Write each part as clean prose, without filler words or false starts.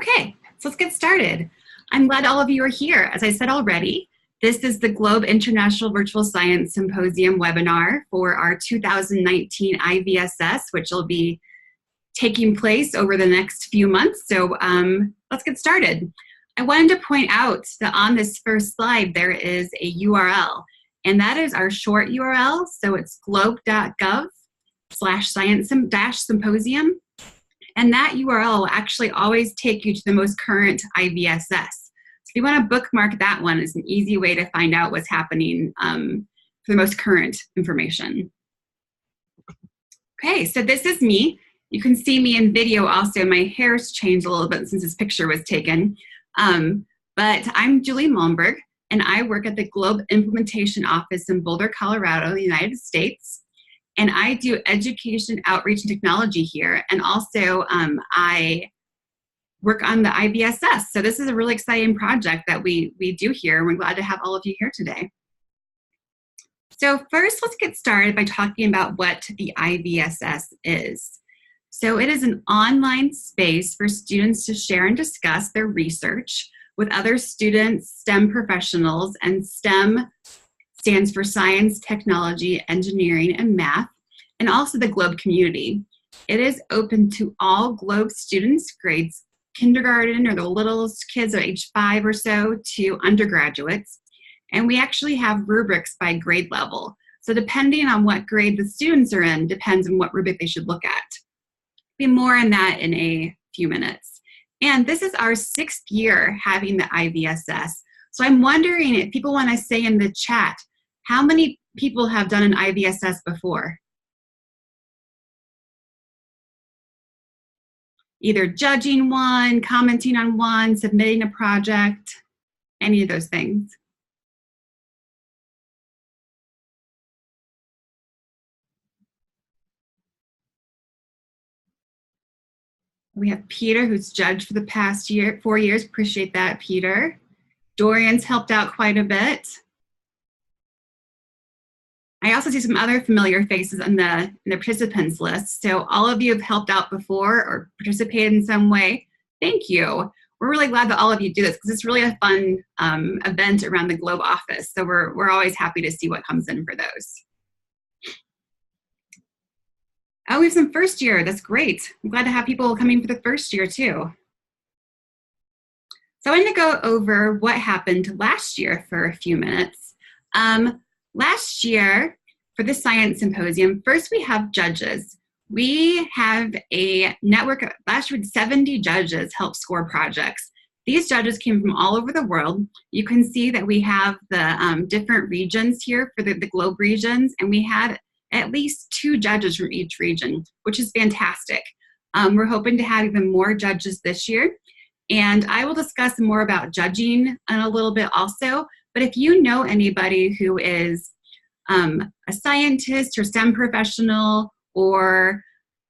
Okay, so let's get started. I'm glad all of you are here. As I said already, this is the Globe International Virtual Science Symposium webinar for our 2019 IVSS, which will be taking place over the next few months. So let's get started. I wanted to point out that on this first slide, there is a URL, and that is our short URL. So it's globe.gov/science-symposium. And that URL will actually always take you to the most current IVSS. So if you want to bookmark that one, it's an easy way to find out what's happening for the most current information. Okay, so this is me. You can see me in video also. My hair's changed a little bit since this picture was taken. But I'm Julie Malmberg, and I work at the Globe Implementation Office in Boulder, Colorado, the United States. And I do education, outreach, and technology here. And also, I work on the IBSS. So this is a really exciting project that we do here. And we're glad to have all of you here today. So first, let's get started by talking about what the IVSS is. So it is an online space for students to share and discuss their research with other students, STEM professionals, and STEM stands for science, technology, engineering, and math, and also the Globe community. It is open to all Globe students, grades kindergarten or the littlest kids of age 5 or so to undergraduates. And we actually have rubrics by grade level. So depending on what grade the students are in, depends on what rubric they should look at. Be more on that in a few minutes. And this is our 6th year having the IVSS. So I'm wondering if people want to say in the chat, how many people have done an IVSS before? Either judging one, commenting on one, submitting a project, any of those things. We have Peter, who's judged for the past 4 years. Appreciate that, Peter. Dorian's helped out quite a bit. I also see some other familiar faces on the participants list. So all of you have helped out before or participated in some way. Thank you. We're really glad that all of you do this because it's really a fun event around the Globe office. So we're always happy to see what comes in for those. Oh, we have some first year. That's great. I'm glad to have people coming for the first year too. So I'm going to go over what happened last year for a few minutes. Last year, for the Science Symposium, first we have judges. We have a network, last year 70 judges helped score projects. These judges came from all over the world. You can see that we have the different regions here for the Globe regions, and we had at least 2 judges from each region, which is fantastic. We're hoping to have even more judges this year. And I will discuss more about judging in a little bit also. But if you know anybody who is a scientist or STEM professional or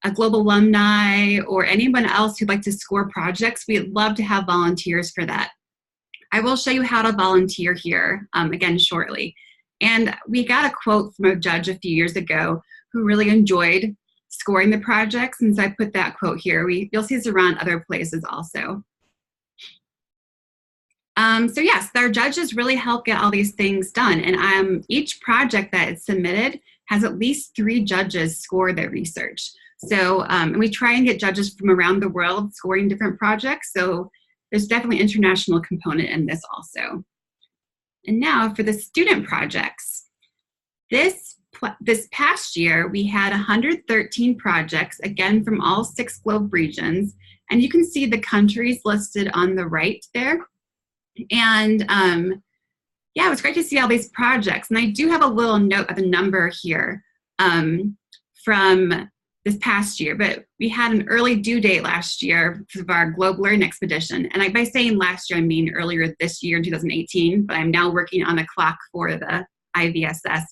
a Globe alumni or anyone else who'd like to score projects, we'd love to have volunteers for that. I will show you how to volunteer here again shortly. And we got a quote from a judge a few years ago who really enjoyed scoring the projects. And so I put that quote here. You'll see this around other places also. So yes, our judges really help get all these things done. And each project that is submitted has at least 3 judges score their research. So and we try and get judges from around the world scoring different projects. So there's definitely an international component in this also. And now for the student projects. This past year, we had 113 projects, again, from all 6 Globe regions. And you can see the countries listed on the right there. And yeah, it was great to see all these projects. And I do have a little note of the number here from this past year, but we had an early due date last year of our Globe Learning Expedition. And by saying last year, I mean earlier this year in 2018, but I'm now working on the clock for the IVSS.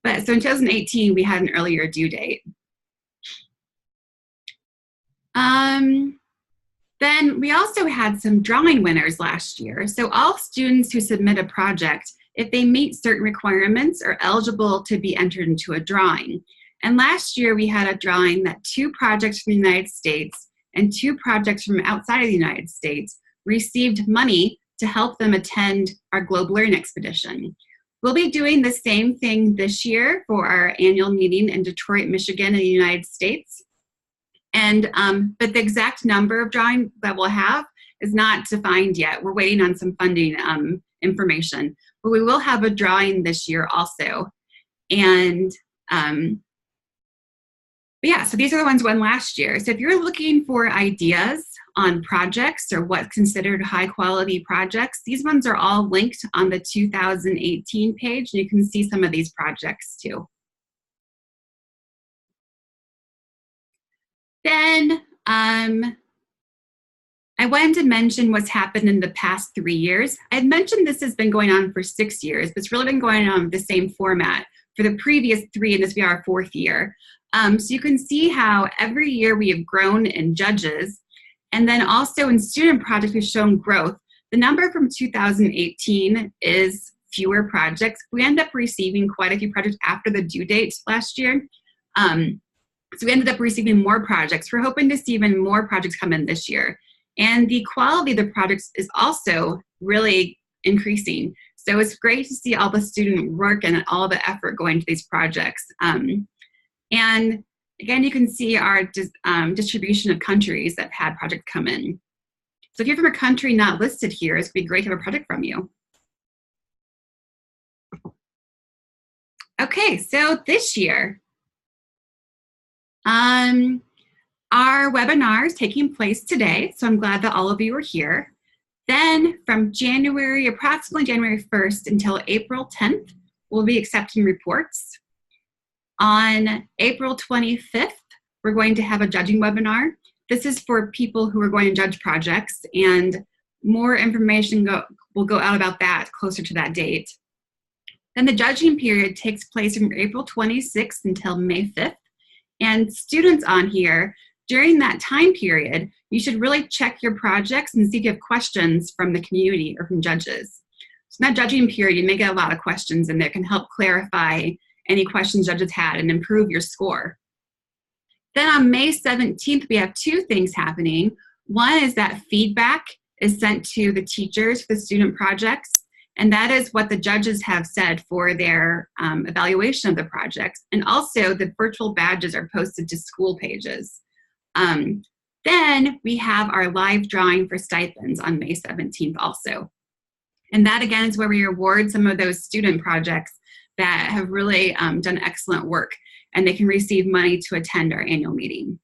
But so in 2018, we had an earlier due date. Then we also had some drawing winners last year. So all students who submit a project, if they meet certain requirements, are eligible to be entered into a drawing. And last year we had a drawing that 2 projects from the United States and 2 projects from outside of the United States received money to help them attend our Globe Learning Expedition. We'll be doing the same thing this year for our annual meeting in Detroit, Michigan in the United States. And, but the exact number of drawings that we'll have is not defined yet. We're waiting on some funding information, but we will have a drawing this year also. And but yeah, so these are the ones won last year. So if you're looking for ideas on projects or what's considered high quality projects, these ones are all linked on the 2018 page. And you can see some of these projects too. Then I wanted to mention what's happened in the past 3 years. I had mentioned this has been going on for 6 years, but it's really been going on the same format for the previous 3, and this will be our 4th year. So you can see how every year we have grown in judges, and then also in student projects we've shown growth. The number from 2018 is fewer projects. We end up receiving quite a few projects after the due date last year. So we ended up receiving more projects. We're hoping to see even more projects come in this year. And the quality of the projects is also really increasing. So it's great to see all the student work and all the effort going to these projects. And again, you can see our distribution of countries that have had projects come in. So if you're from a country not listed here, it's going to be great to have a project from you. Okay, so this year, our webinar is taking place today, so I'm glad that all of you are here. Then from approximately January 1st until April 10th, we'll be accepting reports. On April 25th, we're going to have a judging webinar. This is for people who are going to judge projects, and more information will go out about that closer to that date. Then the judging period takes place from April 26th until May 5th. And students on here, during that time period, you should really check your projects and see if you have questions from the community or from judges. So in that judging period, you may get a lot of questions, and that can help clarify any questions judges had and improve your score. Then on May 17th, we have 2 things happening. One is that feedback is sent to the teachers for the student projects, and that is what the judges have said for their evaluation of the projects. And also the virtual badges are posted to school pages. Then we have our live drawing for stipends on May 17th also. And that again is where we award some of those student projects that have really done excellent work, and they can receive money to attend our annual meeting.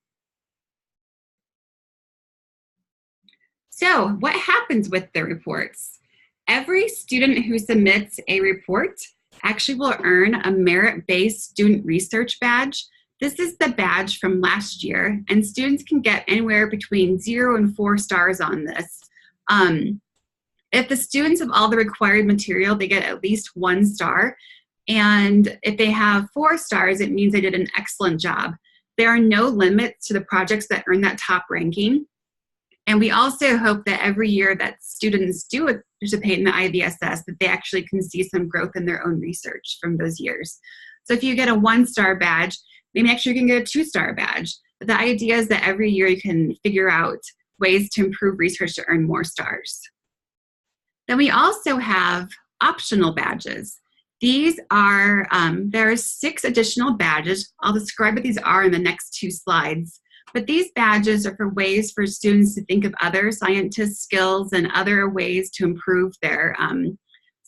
So what happens with the reports? Every student who submits a report actually will earn a merit-based student research badge. This is the badge from last year, and students can get anywhere between 0 and 4 stars on this. If the students have all the required material, they get at least 1 star. And if they have 4 stars, it means they did an excellent job. There are no limits to the projects that earn that top ranking. And we also hope that every year that students do participate in the IVSS, that they actually can see some growth in their own research from those years. So if you get a 1-star badge, maybe next year you can get a 2-star badge. But the idea is that every year you can figure out ways to improve research to earn more stars. Then we also have optional badges. These are, there are 6 additional badges. I'll describe what these are in the next 2 slides. But these badges are for ways for students to think of other scientist skills and other ways to improve their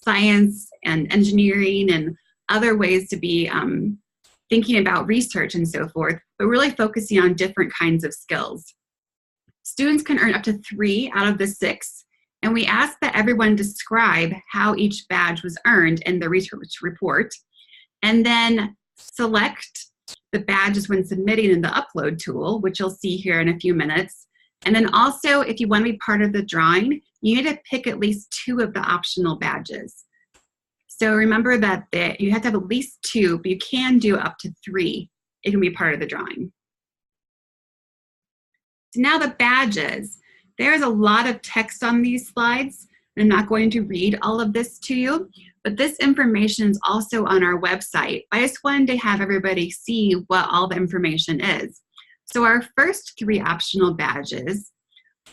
science and engineering and other ways to be thinking about research and so forth, but really focusing on different kinds of skills. Students can earn up to 3 out of the 6. And we ask that everyone describe how each badge was earned in the research report, and then select the badges when submitting in the upload tool, which you'll see here in a few minutes. And then also, if you want to be part of the drawing, you need to pick at least 2 of the optional badges. So remember that you have to have at least 2, but you can do up to 3. It can be part of the drawing. So now the badges. There's a lot of text on these slides. I'm not going to read all of this to you, but this information is also on our website. I just wanted to have everybody see what all the information is. So our first 3 optional badges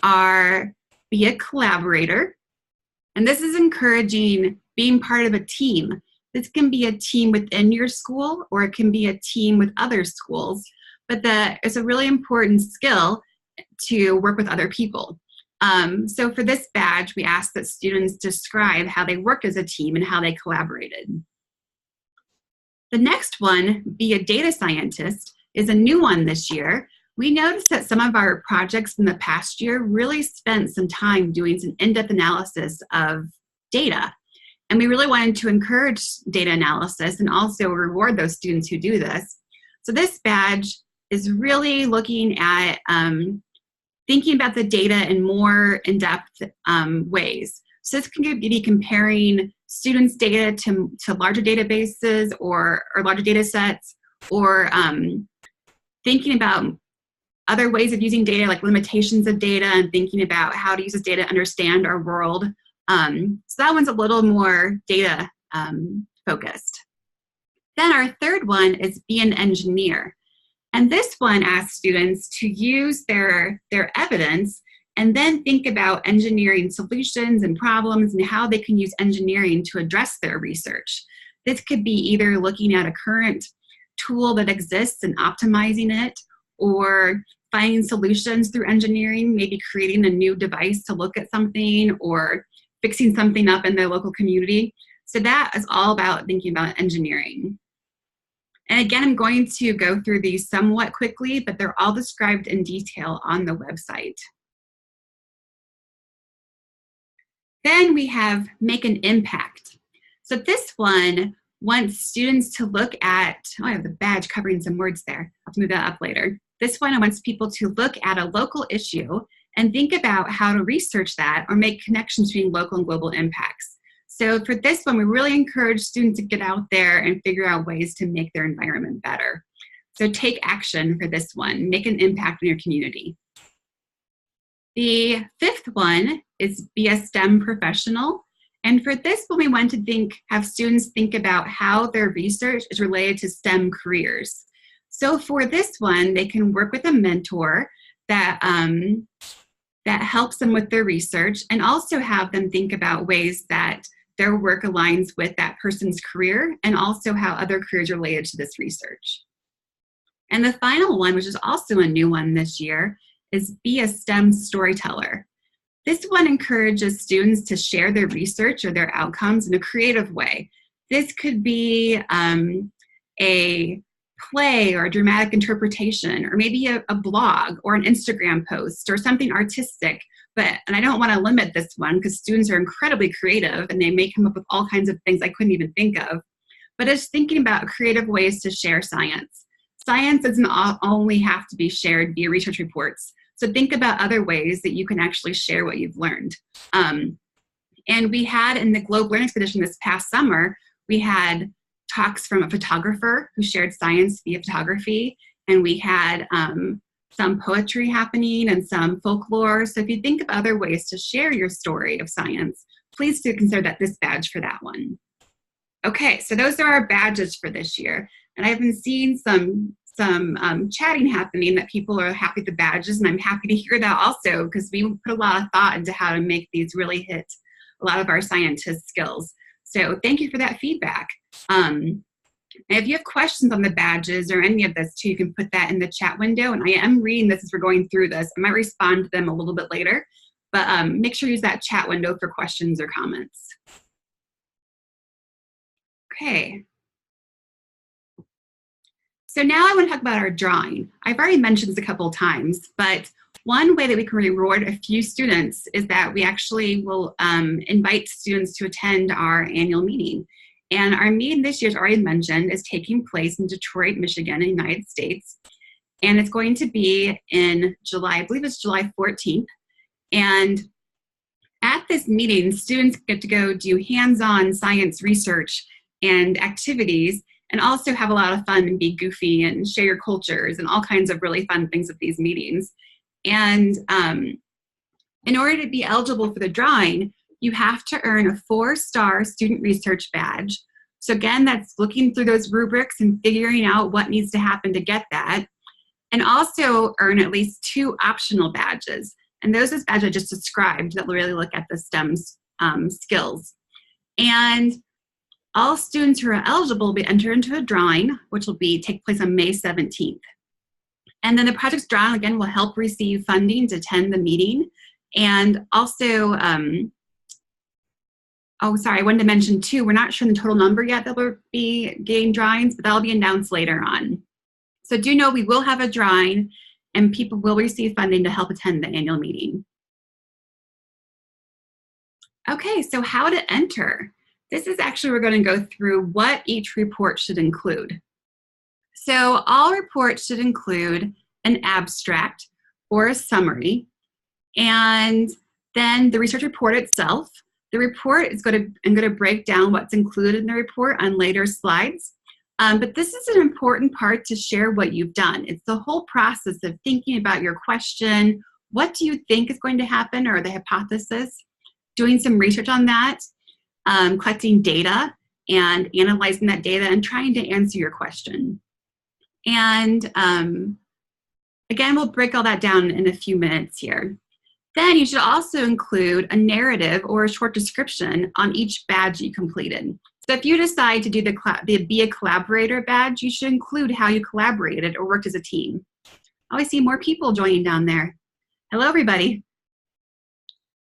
are be a collaborator, and this is encouraging being part of a team. This can be a team within your school, or it can be a team with other schools, but it's a really important skill to work with other people. So for this badge, we ask that students describe how they worked as a team and how they collaborated. The next one, be a data scientist, is a new one this year. We noticed that some of our projects in the past year really spent some time doing some in-depth analysis of data. And we really wanted to encourage data analysis and also reward those students who do this. So this badge is really looking at thinking about the data in more in-depth ways. So this can be comparing students' data to larger databases or larger data sets, or thinking about other ways of using data, like limitations of data, and thinking about how to use this data to understand our world. So that one's a little more data focused. Then our third one is be an engineer. And this one asks students to use their evidence and then think about engineering solutions and problems and how they can use engineering to address their research. This could be either looking at a current tool that exists and optimizing it, or finding solutions through engineering, maybe creating a new device to look at something, or fixing something up in their local community. So that is all about thinking about engineering. And again, I'm going to go through these somewhat quickly, but they're all described in detail on the website. Then we have make an impact. So this one wants students to look at, oh, I have the badge covering some words there. I'll have to move that up later. This one wants people to look at a local issue and think about how to research that or make connections between local and global impacts. So for this one, we really encourage students to get out there and figure out ways to make their environment better. So take action for this one, make an impact in your community. The fifth one is be a STEM professional. And for this one, we want to have students think about how their research is related to STEM careers. So for this one, they can work with a mentor that helps them with their research, and also have them think about ways that their work aligns with that person's career, and also how other careers are related to this research. And the final one, which is also a new one this year, is be a STEM storyteller. This one encourages students to share their research or their outcomes in a creative way. This could be a play or a dramatic interpretation, or maybe a blog or an Instagram post or something artistic. And I don't want to limit this one because students are incredibly creative and they may come up with all kinds of things I couldn't even think of. But it's thinking about creative ways to share science. Science doesn't only have to be shared via research reports. So think about other ways that you can actually share what you've learned. And we had in the Globe Learning Expedition this past summer, we had talks from a photographer who shared science via photography, and we had some poetry happening and some folklore. So if you think of other ways to share your story of science, please do consider this badge for that one. Okay, so those are our badges for this year. And I've been seeing some chatting happening that people are happy with the badges, and I'm happy to hear that also, because we put a lot of thought into how to make these really hit a lot of our scientist skills. So thank you for that feedback. And if you have questions on the badges or any of this too, you can put that in the chat window, and I am reading this as we're going through this. I might respond to them a little bit later, but make sure you use that chat window for questions or comments. Okay. So now I want to talk about our drawing. I've already mentioned this a couple of times, but one way that we can reward a few students is that we actually will invite students to attend our annual meeting. And our meeting this year, as already mentioned, is taking place in Detroit, Michigan, in the United States. And it's going to be in July, I believe it's July 14th. And at this meeting, students get to go do hands-on science research and activities, and also have a lot of fun and be goofy and share your cultures and all kinds of really fun things at these meetings. And in order to be eligible for the drawing, you have to earn a 4-star student research badge. So again, that's looking through those rubrics and figuring out what needs to happen to get that. and also earn at least 2 optional badges. And those are badges I just described that will really look at the STEM skills. And all students who are eligible will be entered into a drawing, which will take place on May 17th. And then the project's drawing, again, will help receive funding to attend the meeting. And also, oh, sorry, I wanted to mention too, we're not sure the total number yet that will be getting drawings, but that'll be announced later on. So do know we will have a drawing and people will receive funding to help attend the annual meeting. Okay, so how to enter. This is actually, we're going to go through what each report should include. So all reports should include an abstract or a summary, and then the research report itself. The report is I'm going to break down what's included in the report on later slides. But this is an important part to share what you've done. It's the whole process of thinking about your question. What do you think is going to happen, or the hypothesis? Doing some research on that, collecting data and analyzing that data and trying to answer your question. And again, we'll break all that down in a few minutes here. Then you should also include a narrative or a short description on each badge you completed. So if you decide to do the Be a Collaborator badge, you should include how you collaborated or worked as a team. Oh, I see more people joining down there. Hello, everybody.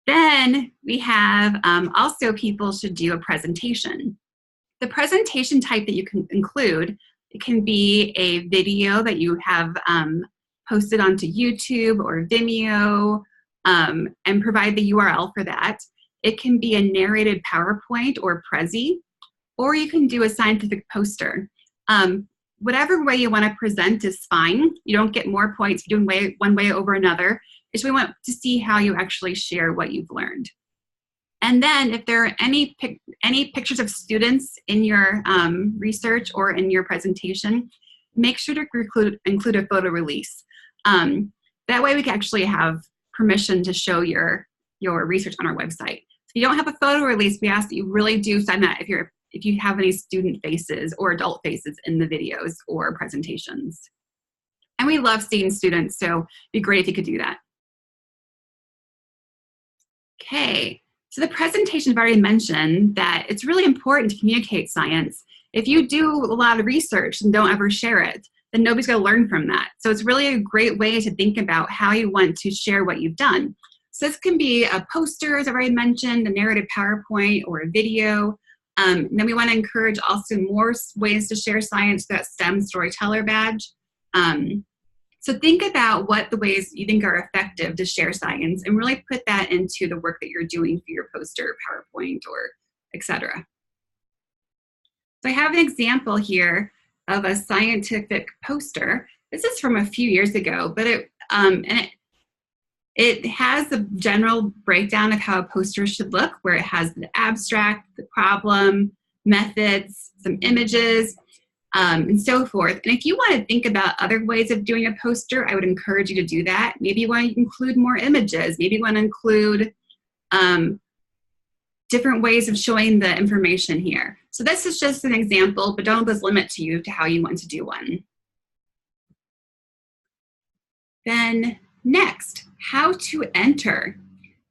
Then we have also people should do a presentation. The presentation type that you can include, it can be a video that you have posted onto YouTube or Vimeo, and provide the URL for that. It can be a narrated PowerPoint or Prezi, or you can do a scientific poster. Whatever way you want to present is fine. You don't get more points for doing one way over another. It's we want to see how you actually share what you've learned. And then if there are any pictures of students in your research or in your presentation, make sure to include a photo release. That way we can actually have permission to show your research on our website. If you don't have a photo release, we ask that you really do sign that if you have any student faces or adult faces in the videos or presentations. And we love seeing students, so it'd be great if you could do that. Okay, so the presentation, I've already mentioned that it's really important to communicate science. If you do a lot of research and don't ever share it, then nobody's going to learn from that. So it's really a great way to think about how you want to share what you've done. So this can be a poster, as I've already mentioned, a narrative PowerPoint, or a video. Then we want to encourage also more ways to share science, that STEM Storyteller badge. So think about what the ways you think are effective to share science and really put that into the work that you're doing for your poster, PowerPoint, or etc. So I have an example here of a scientific poster. This is from a few years ago, but it has the general breakdown of how a poster should look, where it has the abstract, the problem, methods, some images, and so forth. And if you want to think about other ways of doing a poster, I would encourage you to do that. Maybe you want to include more images. Maybe you want to include different ways of showing the information here. So this is just an example, but don't let this limit you to how you want to do one. Then next, how to enter.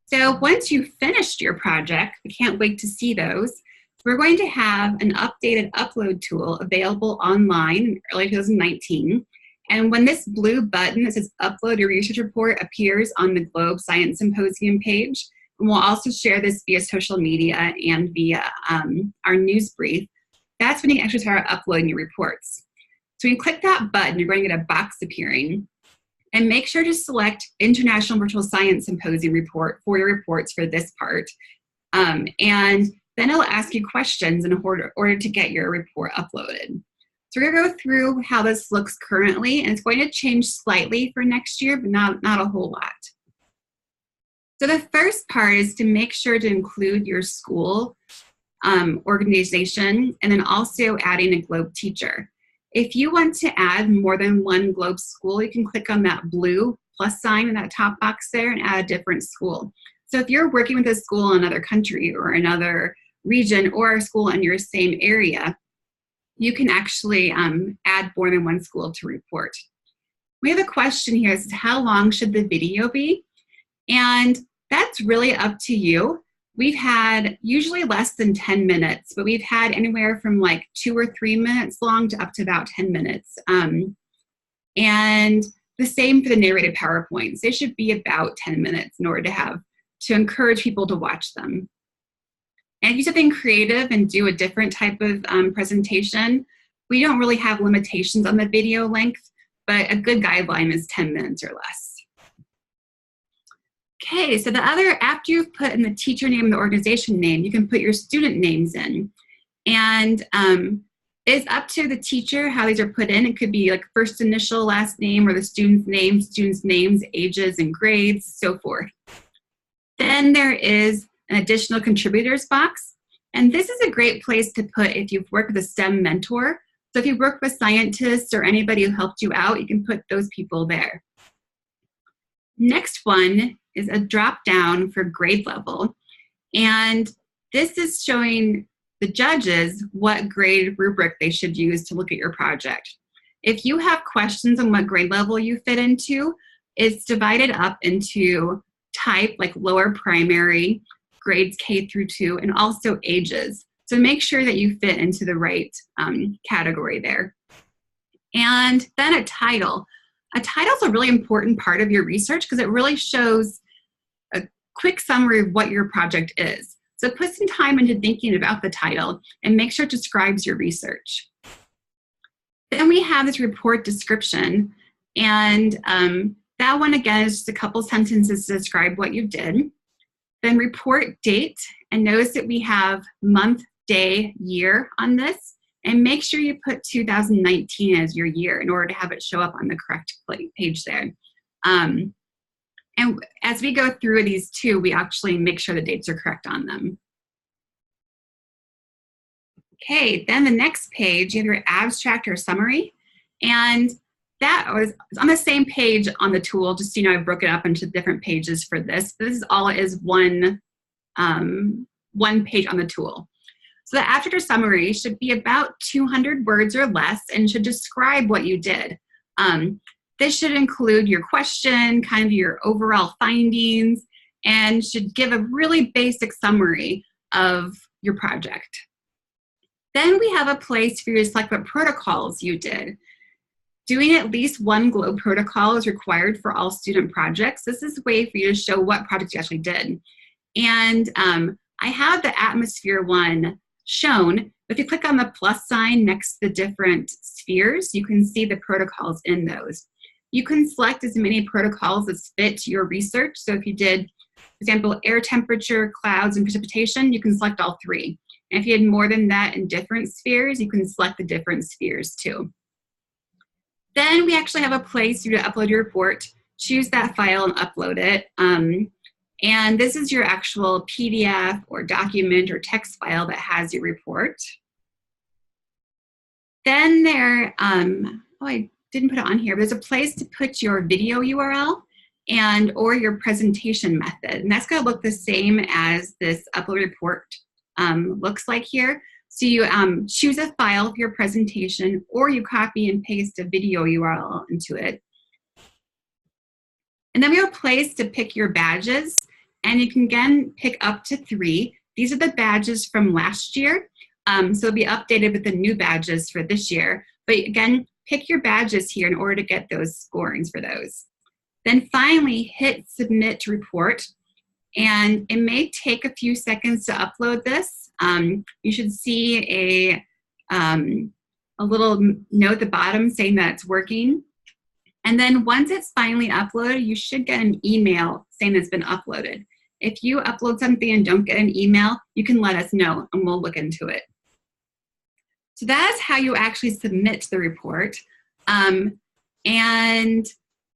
So once you've finished your project, we can't wait to see those. We're going to have an updated upload tool available online in early 2019. And when this blue button that says Upload Your Research Report appears on the Globe Science Symposium page, and we'll also share this via social media and via our news brief, that's when you can actually start uploading your reports. So when you click that button, you're going to get a box appearing. And make sure to select International Virtual Science Symposium report for your reports for this part. And then it'll ask you questions in order to get your report uploaded. So we're going to go through how this looks currently, and it's going to change slightly for next year, but not a whole lot. So the first part is to make sure to include your school organization, and then also adding a Globe teacher. If you want to add more than one Globe school, you can click on that blue plus sign in that top box there and add a different school. So if you're working with a school in another country or another region or a school in your same area, you can actually add more than one school to report. We have a question here. It says, how long should the video be? And that's really up to you. We've had usually less than 10 minutes, but we've had anywhere from like 2 or 3 minutes long to up to about 10 minutes. And the same for the narrated PowerPoints. They should be about 10 minutes in order to encourage people to watch them. And if you do something creative and do a different type of presentation, we don't really have limitations on the video length, but a good guideline is 10 minutes or less. Okay, so after you've put in the teacher name and the organization name, you can put your student names in. And it's up to the teacher how these are put in. It could be like first initial, last name, or the student's names, ages, and grades, so forth. Then there is an additional contributors box. And this is a great place to put if you've worked with a STEM mentor. So if you work with scientists or anybody who helped you out, you can put those people there. Next one is a drop down for grade level. And this is showing the judges what grade rubric they should use to look at your project. If you have questions on what grade level you fit into, it's divided up into type, like lower primary, grades K through 2, and also ages. So make sure that you fit into the right category there. And then a title. A title is a really important part of your research because it really shows a quick summary of what your project is. So put some time into thinking about the title and make sure it describes your research. Then we have this report description, and that one again is just a couple sentences to describe what you did. Then report date, and notice that we have month, day, year on this, and make sure you put 2019 as your year in order to have it show up on the correct page there. And as we go through these two, we actually make sure the dates are correct on them. Okay, then the next page, you have your abstract or summary. And that was on the same page on the tool, just so you know, I broke it up into different pages for this. This is all is one page on the tool. So the abstract or summary should be about 200 words or less and should describe what you did. This should include your question, kind of your overall findings, and should give a really basic summary of your project. Then we have a place for you to select what protocols you did. Doing at least one GLOBE protocol is required for all student projects. This is a way for you to show what projects you actually did. And I have the atmosphere one shown. If you click on the plus sign next to the different spheres, you can see the protocols in those. You can select as many protocols as fit your research. So if you did, for example, air temperature, clouds, and precipitation, you can select all 3. And if you had more than that in different spheres, you can select the different spheres too. Then we actually have a place for you to upload your report. Choose that file and upload it. And this is your actual PDF or document or text file that has your report. Then there, I didn't put it on here, but there's a place to put your video URL or your presentation method. And that's gonna look the same as this upload report looks like here. So you choose a file for your presentation, or you copy and paste a video URL into it. And then we have a place to pick your badges, and you can again pick up to 3. These are the badges from last year, so it'll be updated with the new badges for this year. But again, pick your badges here in order to get those scorings for those. Then finally, hit Submit to Report, and it may take a few seconds to upload this. You should see a little note at the bottom saying that it's working. And then once it's finally uploaded, you should get an email saying it's been uploaded. If you upload something and don't get an email, you can let us know and we'll look into it. So that's how you actually submit the report. And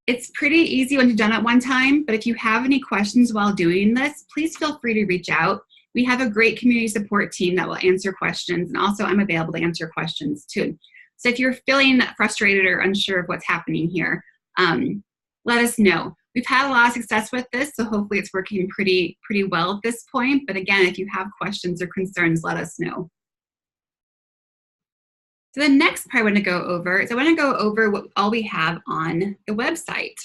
it's pretty easy when you've done it one time, but if you have any questions while doing this, please feel free to reach out. We have a great community support team that will answer questions, and also I'm available to answer questions too. So if you're feeling frustrated or unsure of what's happening here, let us know. We've had a lot of success with this, so hopefully it's working pretty well at this point. But again, if you have questions or concerns, let us know. So the next part I want to go over is I want to go over what all we have on the website.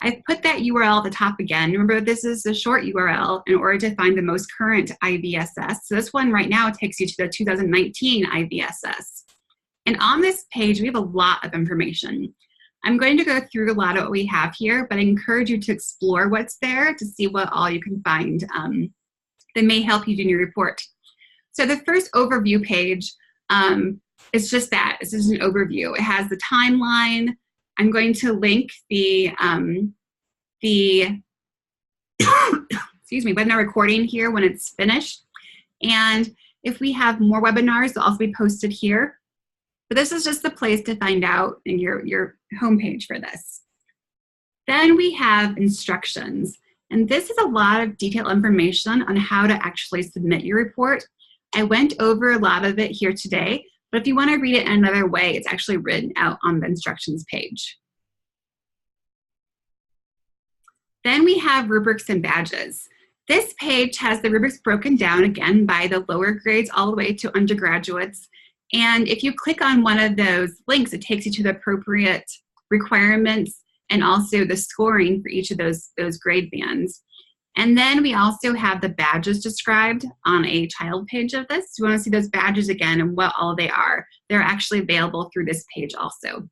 I've put that URL at the top again. Remember, this is a short URL in order to find the most current IVSS. So this one right now takes you to the 2019 IVSS. And on this page, we have a lot of information. I'm going to go through a lot of what we have here, but I encourage you to explore what's there to see what all you can find that may help you do your report. So the first overview page is just that. It's just an overview. It has the timeline. I'm going to link the excuse me, webinar recording here when it's finished. And if we have more webinars, they'll also be posted here. But this is just the place to find out in your homepage for this. Then we have instructions. And this is a lot of detailed information on how to actually submit your report. I went over a lot of it here today, but if you want to read it in another way, it's actually written out on the instructions page. Then we have rubrics and badges. This page has the rubrics broken down again by the lower grades all the way to undergraduates. And if you click on one of those links, it takes you to the appropriate requirements and also the scoring for each of those grade bands. And then we also have the badges described on a child page of this. You want to see those badges again and what all they are. They're actually available through this page also.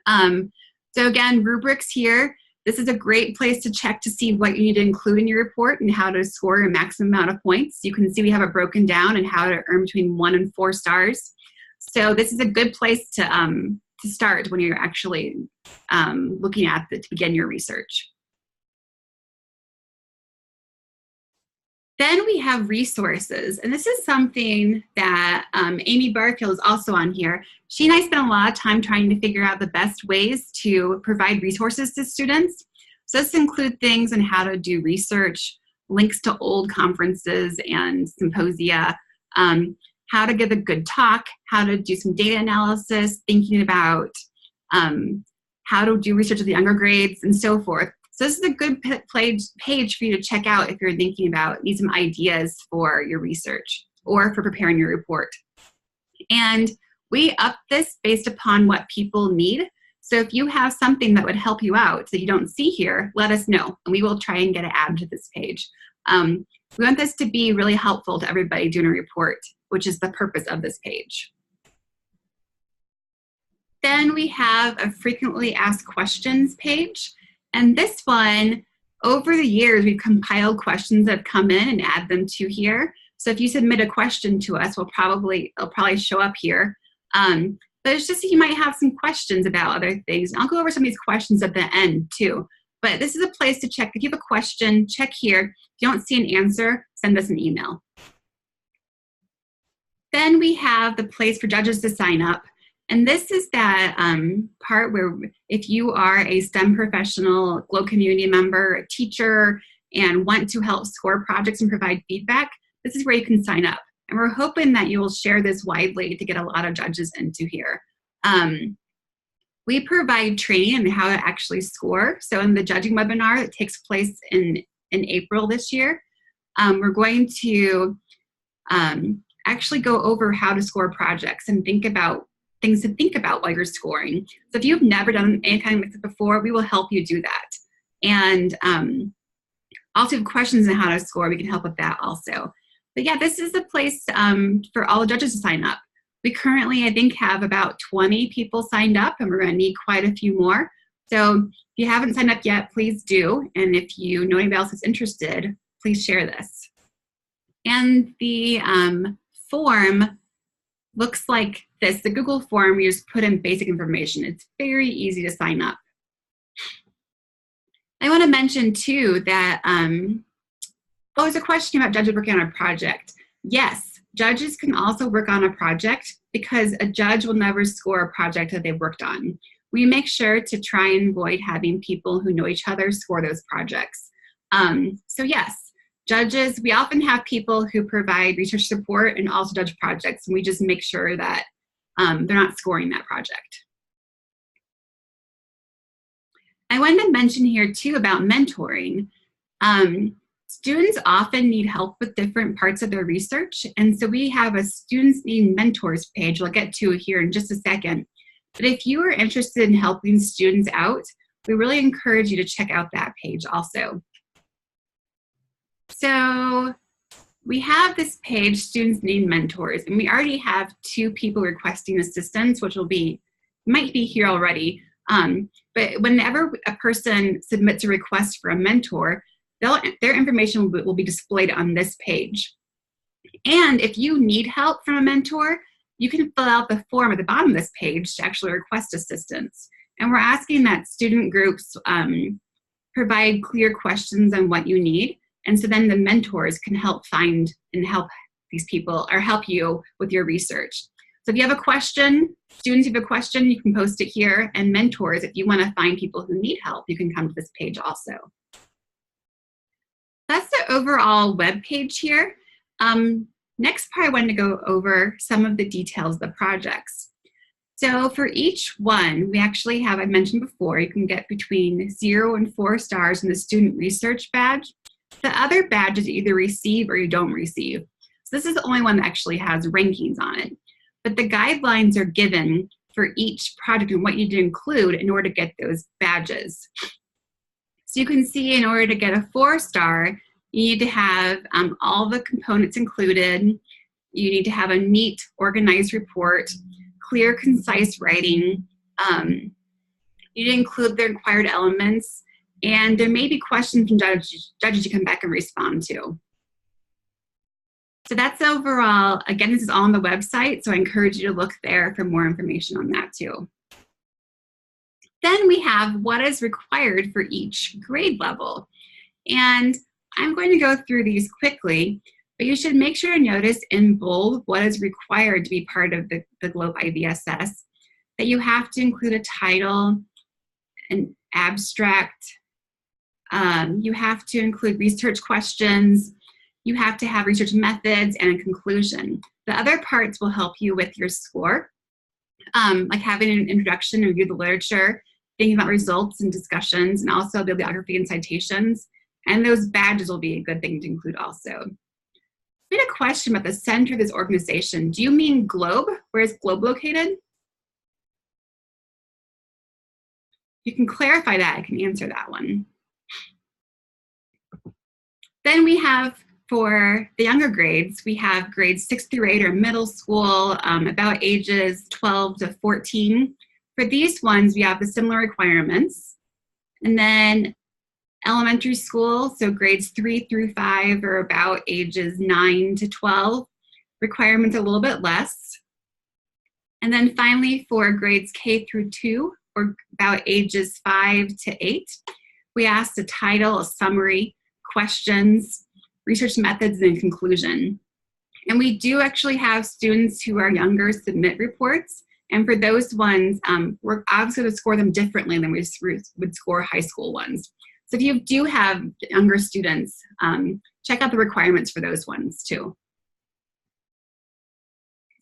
So again, rubrics here. This is a great place to check to see what you need to include in your report and how to score a maximum amount of points. You can see we have it broken down and how to earn between 1 and 4 stars. So this is a good place to start when you're actually looking at to begin your research. Then we have resources, and this is something that Amy Barfield is also on here. She and I spent a lot of time trying to figure out the best ways to provide resources to students. So this includes things on how to do research, links to old conferences and symposia, how to give a good talk, how to do some data analysis, thinking about how to do research at the younger grades, and so forth. So this is a good page for you to check out if you're thinking about, need some ideas for your research or for preparing your report. And we up this based upon what people need. So if you have something that would help you out that you don't see here, let us know, and we will try and get it added to this page. We want this to be really helpful to everybody doing a report, which is the purpose of this page. Then we have a frequently asked questions page. And this one, over the years, we've compiled questions that have come in and add them to here. So if you submit a question to us, it'll probably show up here. But it's just that you might have some questions about other things. And I'll go over some of these questions at the end too. But this is a place to check. If you have a question, check here. If you don't see an answer, send us an email. Then we have the place for judges to sign up. And this is that part where if you are a STEM professional, GLOW community member, a teacher, and want to help score projects and provide feedback, this is where you can sign up. And we're hoping that you will share this widely to get a lot of judges into here. We provide training on how to actually score. So in the judging webinar that takes place in April this year, we're going to actually go over how to score projects and think about things to think about while you're scoring. So if you've never done any kind of mix-up before, we will help you do that. And also have questions on how to score, we can help with that also. But yeah, this is the place for all the judges to sign up. We currently, I think, have about 20 people signed up, and we're gonna need quite a few more. So if you haven't signed up yet, please do. And if you know anybody else that's interested, please share this. And the form looks like this. The Google form, you just put in basic information. It's very easy to sign up. I want to mention too that, there's a question about judges working on a project. Yes, judges can also work on a project because a judge will never score a project that they've worked on. We make sure to try and avoid having people who know each other score those projects. So yes, judges, we often have people who provide research support and also judge projects, and we just make sure that they're not scoring that project. I wanted to mention here too about mentoring. Students often need help with different parts of their research, and so we have a Students Need Mentors page we'll get to here in just a second. But if you are interested in helping students out, we really encourage you to check out that page also. So we have this page, Students Need Mentors, and we already have 2 people requesting assistance, which might be here already. But whenever a person submits a request for a mentor, their information will be displayed on this page. And if you need help from a mentor, you can fill out the form at the bottom of this page to actually request assistance. And we're asking that student groups provide clear questions on what you need. And so then the mentors can help find and help these people or help you with your research. So if you have a question, students, if you have a question, you can post it here. And mentors, if you want to find people who need help, you can come to this page also. That's the overall web page here. Next part, I wanted to go over some of the details of the projects. So for each one, we actually have, I mentioned before, you can get between 0 and 4 stars in the student research badge. The other badges you either receive or you don't receive. So this is the only one that actually has rankings on it. But the guidelines are given for each project and what you need to include in order to get those badges. So you can see in order to get a 4-star, you need to have all the components included. You need to have a neat, organized report, clear, concise writing. You need to include the required elements, and there may be questions from judges you come back and respond to. So that's overall. Again, this is all on the website, so I encourage you to look there for more information on that too. Then we have what is required for each grade level. And I'm going to go through these quickly, but you should make sure to notice in bold what is required to be part of the Globe IVSS, that you have to include a title, an abstract, you have to include research questions, you have to have research methods and a conclusion. The other parts will help you with your score, like having an introduction, review the literature, thinking about results and discussions, and also bibliography and citations. And those badges will be a good thing to include also. We had a question about the center of this organization. Do you mean Globe? Where is Globe located? You can clarify that. I can answer that one. Then we have, for the younger grades, we have grades 6 through 8 or middle school, about ages 12 to 14. For these ones, we have the similar requirements. And then elementary school, so grades 3 through 5 are about ages 9 to 12. Requirements a little bit less. And then finally, for grades K through 2, or about ages 5 to 8, we asked a title, a summary, questions, research methods, and conclusion. And we do actually have students who are younger submit reports. And for those ones, we're obviously going to score them differently than we would score high school ones. So if you do have younger students, check out the requirements for those ones too.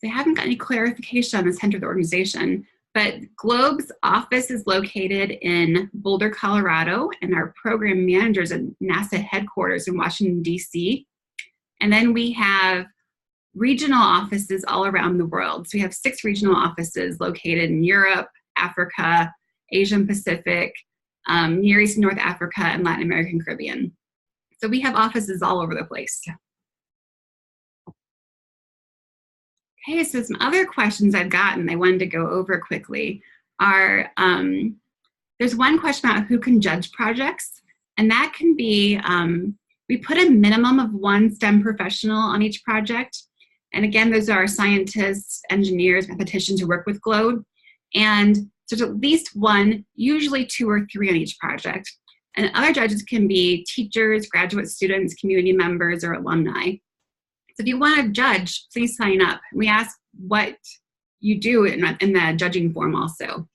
I haven't got any clarification on the center of the organization, but Globe's office is located in Boulder, Colorado, and our program managers at NASA headquarters in Washington, D.C. And then we have regional offices all around the world. So we have 6 regional offices located in Europe, Africa, Asia and Pacific, Near East and North Africa, and Latin America and Caribbean. So we have offices all over the place. Okay, so some other questions I've gotten I wanted to go over quickly are, there's one question about who can judge projects, and that can be, we put a minimum of 1 STEM professional on each project. And again, those are scientists, engineers, mathematicians who work with Globe. And so there's at least 1, usually 2 or 3 on each project. And other judges can be teachers, graduate students, community members, or alumni. So if you want to judge, please sign up. We ask what you do in the judging form also.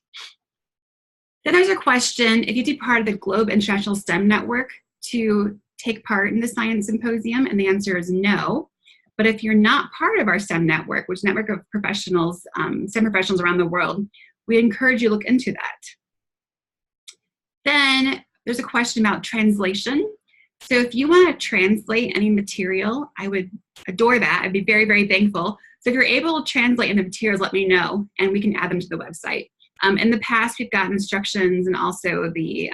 Then there's a question, if you do part of the Globe International STEM Network to take part in the Science Symposium, and the answer is no. But if you're not part of our STEM network, which is a network of professionals, STEM professionals around the world, we encourage you to look into that. Then there's a question about translation. So if you want to translate any material, I would adore that. I'd be very, very thankful. So if you're able to translate any materials, let me know, and we can add them to the website. In the past, we've gotten instructions and also the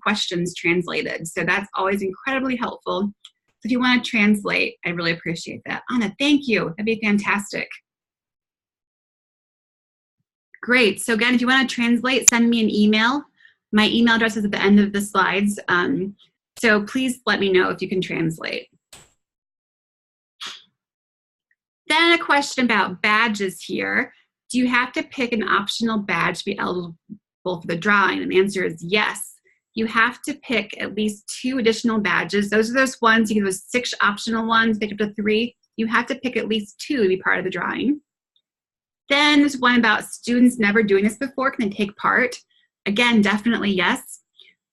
questions translated. So that's always incredibly helpful. So if you want to translate, I really appreciate that. Anna, thank you. That'd be fantastic. Great. So again, if you want to translate, send me an email. My email address is at the end of the slides. So please let me know if you can translate. Then a question about badges here. Do you have to pick an optional badge to be eligible for the drawing? And the answer is yes. You have to pick at least 2 additional badges. Those are those ones, you get those 6 optional ones, pick up to 3. You have to pick at least 2 to be part of the drawing. Then there's one about students never doing this before, can they take part? Again, definitely yes.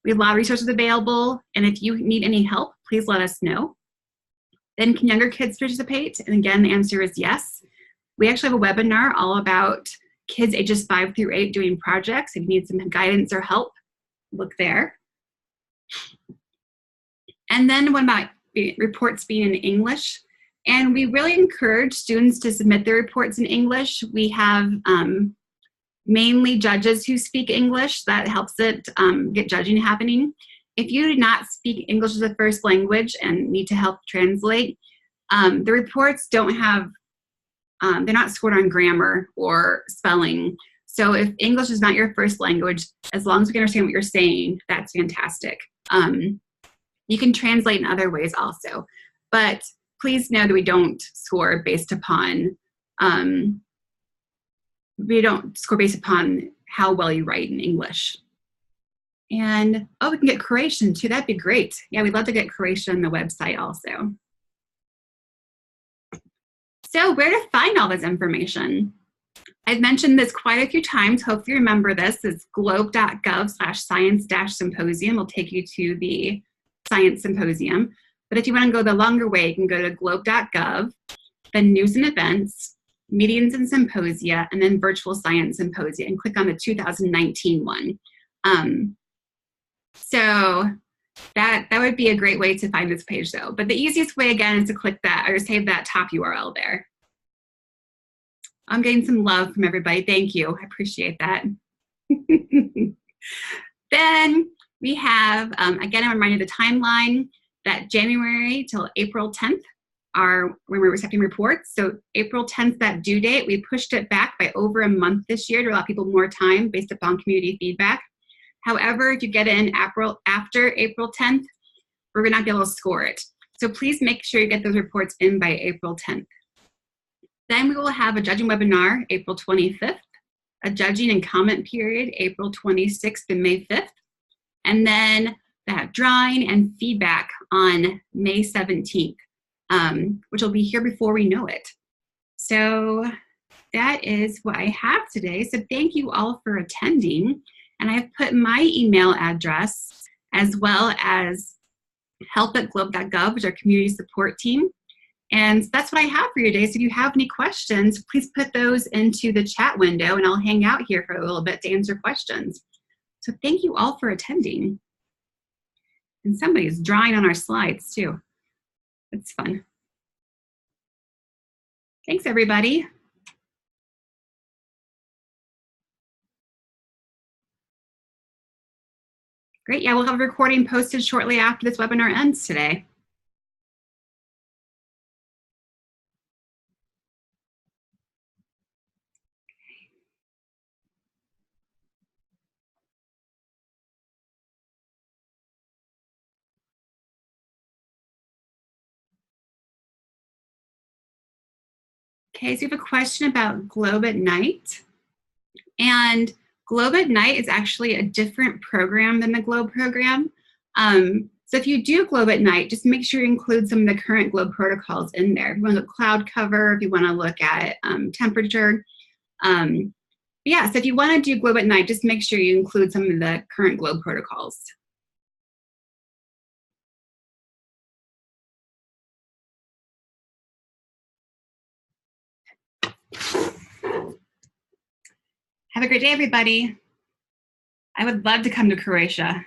We have a lot of resources available, and if you need any help, please let us know. Then can younger kids participate? And again, the answer is yes. We actually have a webinar all about kids ages 5 through 8 doing projects. If you need some guidance or help, look there. And then one about reports being in English. And we really encourage students to submit their reports in English. We have mainly judges who speak English. That helps it get judging happening. If you do not speak English as a first language and need to help translate, the reports don't have, they're not scored on grammar or spelling. So if English is not your first language, as long as we can understand what you're saying, that's fantastic. You can translate in other ways also. But please know that we don't score based upon, how well you write in English. And, oh, we can get Croatian too. That'd be great. Yeah, we'd love to get Croatian on the website also. So where to find all this information? I've mentioned this quite a few times. Hopefully you remember this. It's globe.gov/science-symposium. Will take you to the Science Symposium. But if you want to go the longer way, you can go to globe.gov, then news and events, meetings and symposia, and then virtual science symposia, and click on the 2019 one. So that would be a great way to find this page though. But the easiest way again is to click that or save that top URL there. I'm getting some love from everybody. Thank you. I appreciate that. Then we have, again, I'm reminding the timeline that January till April 10th are when we're accepting reports. So April 10th, that due date, we pushed it back by over a month this year to allow people more time based upon community feedback. However, if you get it in after April 10th, we're not be able to score it. So please make sure you get those reports in by April 10th. Then we will have a judging webinar April 25th, a judging and comment period April 26th and May 5th, and then that drawing and feedback on May 17th, which will be here before we know it. So that is what I have today. So thank you all for attending. And I've put my email address as well as help@globe.gov, which is our community support team. And that's what I have for you today. So if you have any questions, please put those into the chat window and I'll hang out here for a little bit to answer questions. So thank you all for attending. And somebody's drawing on our slides too. That's fun. Thanks, everybody. Great, yeah, we'll have a recording posted shortly after this webinar ends today. Okay, so we have a question about Globe at Night. And Globe at Night is actually a different program than the Globe program. So if you do Globe at Night, just make sure you include some of the current Globe protocols in there. If you want to look at cloud cover, if you want to look at temperature. Yeah, so if you want to do Globe at Night, just make sure you include some of the current Globe protocols. Have a great day, everybody. I would love to come to Croatia.